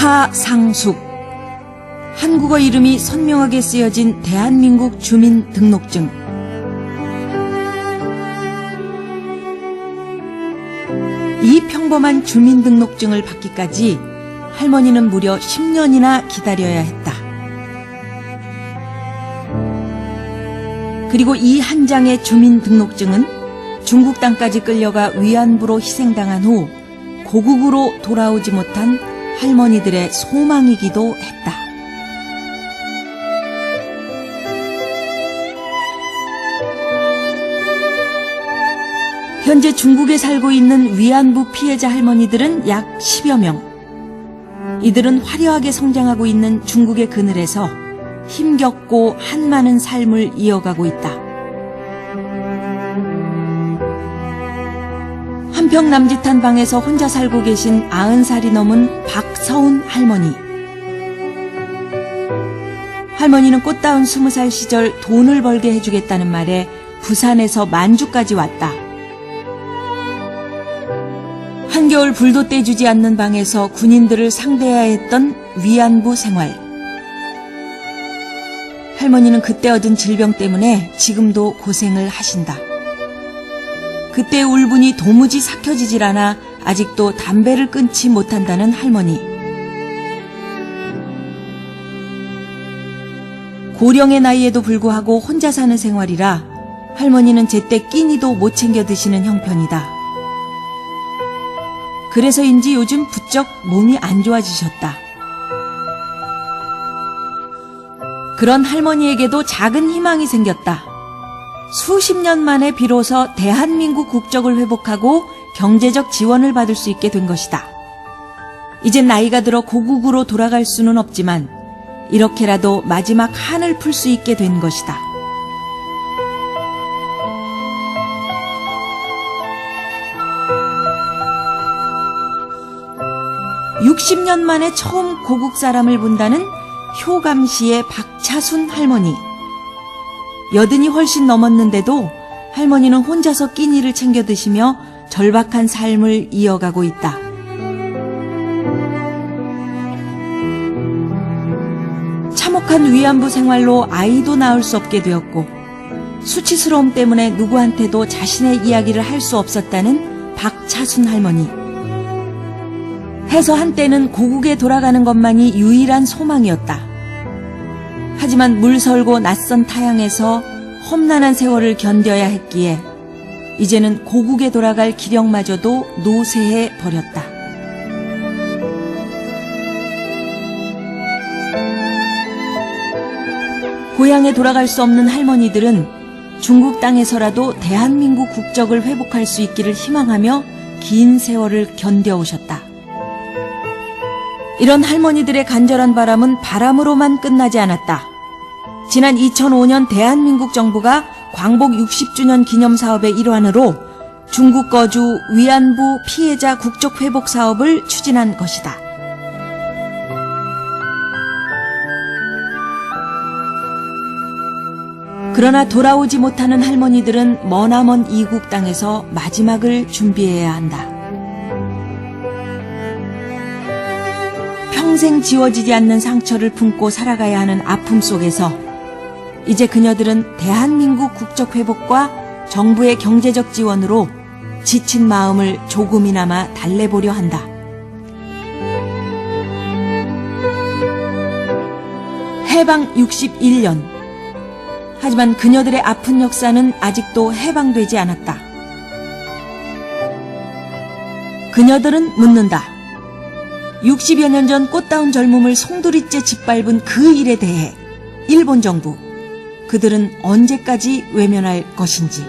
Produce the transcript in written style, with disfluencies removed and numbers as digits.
하상숙. 한국어 이름이 선명하게 쓰여진 대한민국 주민등록증. 이 평범한 주민등록증을 받기까지 할머니는 무려 10년이나 기다려야 했다. 그리고 이 한 장의 주민등록증은 중국 땅까지 끌려가 위안부로 희생당한 후 고국으로 돌아오지 못한 할머니들의 소망이기도 했다. 현재 중국에 살고 있는 위안부 피해자 할머니들은 약 10여 명. 이들은 화려하게 성장하고 있는 중국의 그늘에서 힘겹고 한많은 삶을 이어가고 있다. 한평 남짓한 방에서 혼자 살고 계신 90살이 넘은 박서운 할머니. 할머니는 꽃다운 20살 시절 돈을 벌게 해주겠다는 말에 부산에서 만주까지 왔다. 한겨울 불도 떼주지 않는 방에서 군인들을 상대해야 했던 위안부 생활. 할머니는 그때 얻은 질병 때문에 지금도 고생을 하신다. 그때의 울분이 도무지 삭혀지질 않아 아직도 담배를 끊지 못한다는 할머니. 고령의 나이에도 불구하고 혼자 사는 생활이라 할머니는 제때 끼니도 못 챙겨 드시는 형편이다. 그래서인지 요즘 부쩍 몸이 안 좋아지셨다. 그런 할머니에게도 작은 희망이 생겼다. 수십 년 만에 비로소 대한민국 국적을 회복하고 경제적 지원을 받을 수 있게 된 것이다. 이젠 나이가 들어 고국으로 돌아갈 수는 없지만 이렇게라도 마지막 한을 풀 수 있게 된 것이다. (60년) 만에 처음 고국 사람을 본다는 효감시의 박차순 할머니. 80이 훨씬 넘었는데도 할머니는 혼자서 끼니를 챙겨 드시며 절박한 삶을 이어가고 있다. 참혹한 위안부 생활로 아이도 낳을 수 없게 되었고 수치스러움 때문에 누구한테도 자신의 이야기를 할 수 없었다는 박차순 할머니. 해서 한때는 고국에 돌아가는 것만이 유일한 소망이었다. 하지만 물설고 낯선 타향에서 험난한 세월을 견뎌야 했기에 이제는 고국에 돌아갈 기력마저도 노쇠해 버렸다. 고향에 돌아갈 수 없는 할머니들은 중국 땅에서라도 대한민국 국적을 회복할 수 있기를 희망하며 긴 세월을 견뎌오셨다. 이런 할머니들의 간절한 바람은 바람으로만 끝나지 않았다. 지난 2005년 대한민국 정부가 광복 60주년 기념사업의 일환으로 중국 거주 위안부 피해자 국적 회복 사업을 추진한 것이다. 그러나 돌아오지 못하는 할머니들은 머나먼 이국 땅에서 마지막을 준비해야 한다. 평생 지워지지 않는 상처를 품고 살아가야 하는 아픔 속에서 이제 그녀들은 대한민국 국적 회복과 정부의 경제적 지원으로 지친 마음을 조금이나마 달래보려 한다. 해방 61년. 하지만 그녀들의 아픈 역사는 아직도 해방되지 않았다. 그녀들은 묻는다. 60여 년 전 꽃다운 젊음을 송두리째 짓밟은 그 일에 대해 일본 정부, 그들은 언제까지 외면할 것인지.